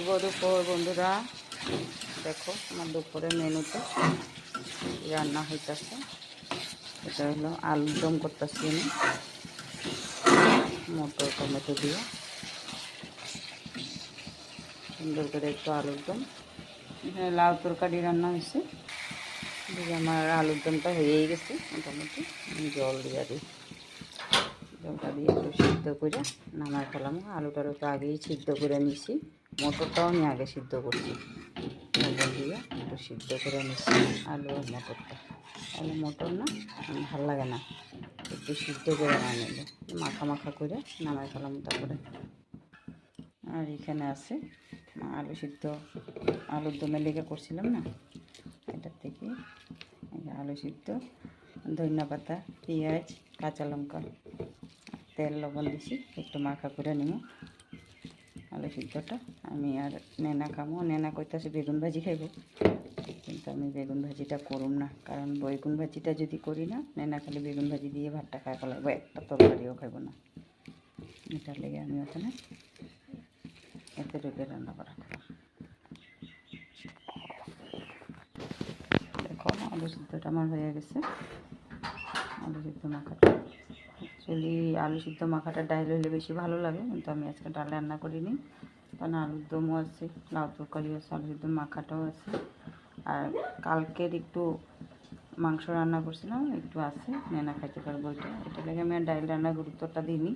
শুভ দুপুর বন্ধুরা। দেখো আমার দুপুরের মেনুতে রান্না হইতেছে। এটা হলো আলুর দম করতেছি আমি মটর টমেটো দিয়ে সুন্দর করে একটু আলুর দম। এখানে লাউ তরকারি রান্না হয়েছে। আমার আলুর দমটা হয়েই গেছে মোটামুটি। আমি জল দিয়ে দিই, জলটা দিয়ে একটু সিদ্ধ করে নামায় ফেলাম। আলুটারও তো আগেই সিদ্ধ করে নিছি, মটরটাও আমি আগে সিদ্ধ করছি। লবণ দিয়ে একটু সিদ্ধ করে নিচ্ছি আলু আর মটরটা। তাহলে মটর না ভাল লাগে না, একটু সিদ্ধ করে না নিলে মাখা মাখা করে নামায় ফেলাম। তারপরে আর এখানে আছে আলু সিদ্ধ, আলুর দমের লেগে করছিলাম না, এটার থেকে আলু সিদ্ধ, ধনিয়া পাতা, পেঁয়াজ, কাঁচা লঙ্কা, তেল লবণ দিছি, একটু মাখা করে নিব আলু সিদ্ধটা। আমি আর নেনা খামো, নেনা কইতাছে বেগুন ভাজি খাইব, কিন্তু আমি বেগুন ভাজিটা করুম না। কারণ বেগুন ভাজিটা যদি করি না, নেনা খালি বেগুন ভাজি দিয়ে ভাতটা খাই ফেলাইব, একটা তরকারিও খাইব না। এটার লেগে আমি ওখানে এতে ঢুকে রান্না করা করলাম। দেখো আলু সিদ্ধটা আমার হয়ে গেছে। আলু সিদ্ধ মাখাটা, অ্যাকচুয়ালি আলু সিদ্ধ মাখাটা ডাল হইলে বেশি ভালো লাগে, কিন্তু আমি আজকে ডাল রান্না করিনি। কারণ আলুর দমও আছে, লাউ তরকারিও আছে, আলু সিদ্ধ মাখাটাও আছে। আর কালকের একটু মাংস রান্না করছিলাম, একটু আছে, নেনা খাইতে পারবো। এটা লেগে আমি আর ডাল রান্নার গুরুত্বটা দিইনি,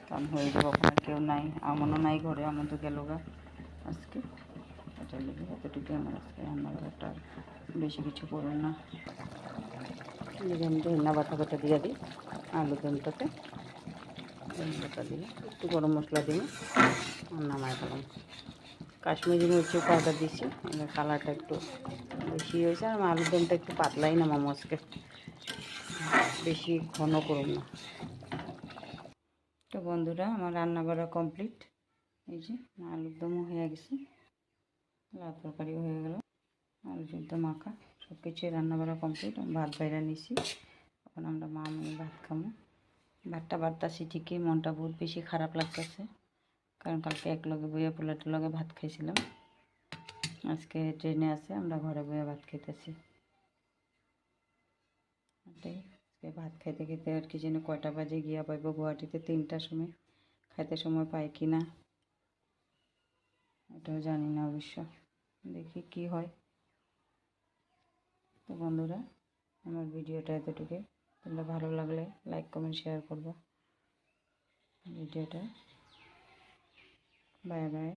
কারণ হয়ে যাবো। ওখানে কেউ নাই, আমনও নাই ঘরে, আমন তো গেল গা আজকে। এটা লেগে এতটুকু আমার আজকে রান্নাঘরটা, বেশি কিছু করবো না। আমি ধনিয়া বাটা দিয়ে দিই আলু দমটাতে, ধনিয়া বাটা দিয়ে একটু গরম মশলা দিয়ে নামায় ফেলাম। কাশ্মীরি মির্চি পাউডার দিচ্ছি, কালারটা একটু বেশি হয়েছে। আর আলুর দমটা একটু পাতলাই নামাবো আজকে, বেশি ঘন করুন না। তো বন্ধুরা আমার রান্না করা কমপ্লিট। এই যে আলুর দমও হয়ে গেছে, লাউ তরকারিও হয়ে গেল, আলু সিদ্ধ মাখা সব কিছুই রান্না করা কমপ্লিট। ভাত বাইরে নিছি, এখন আমরা মা মেয়ে ভাত খাবো। ভাতটা বাড়তাছি ঠিকই, মনটা বহুত বেশি খারাপ লাগতেছে, কারণ কালকে এক লগে বইয়া পোলাটের লগে ভাত খাইছিলাম। আজকে ট্রেনে আছে, আমরা ঘরে বইয়া ভাত খাইতেছি। আজকে ভাত খাইতে খেতে আর কি যেন কয়টা বাজে গিয়া পাইব গুয়াহাটিতে, 3টার সময়। খাইতে সময় পাই কি না এটাও জানি না অবশ্য, দেখি কি হয়। তো বন্ধুরা আমার ভিডিওটা এতটুকু, তোমরা ভালো লাগলে লাইক কমেন্ট শেয়ার করবো ভিডিওটা। Bye bye.